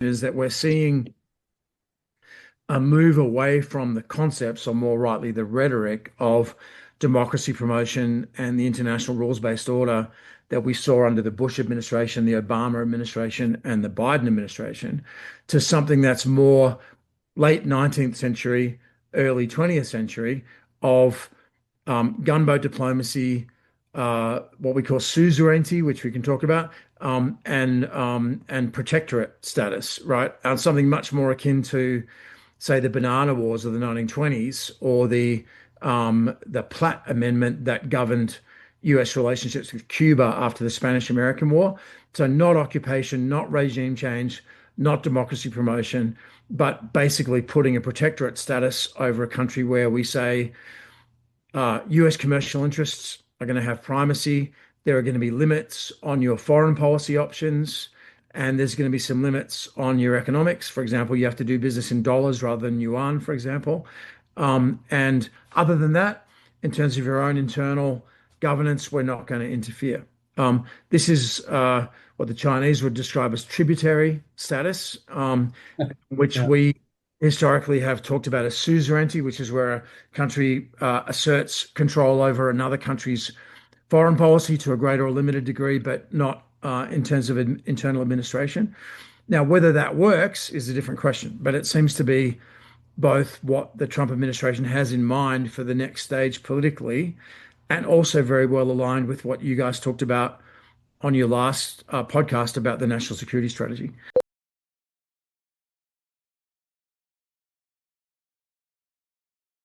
is that we're seeing a move away from the concepts, or more rightly, the rhetoric of democracy promotion and the international rules-based order that we saw under the Bush administration, the Obama administration, and the Biden administration, to something that's more late 19th century, early 20th century of gunboat diplomacy, what we call suzerainty, which we can talk about, and protectorate status, right? And something much more akin to, say, the Banana Wars of the 1920s, or the Platt Amendment that governed U.S. relationships with Cuba after the Spanish-American War. So not occupation, not regime change, not democracy promotion, but basically putting a protectorate status over a country where we say US commercial interests are going to have primacy. There are going to be limits on your foreign policy options, and there's going to be some limits on your economics. For example, you have to do business in dollars rather than yuan, for example. And other than that, in terms of your own internal governance, we're not going to interfere. This is what the Chinese would describe as tributary status, which Yeah. we historically have talked about as suzerainty, which is where a country asserts control over another country's foreign policy to a greater or limited degree, but not in terms of internal administration. Now, whether that works is a different question, but it seems to be both what the Trump administration has in mind for the next stage politically, and also very well aligned with what you guys talked about on your last podcast about the national security strategy.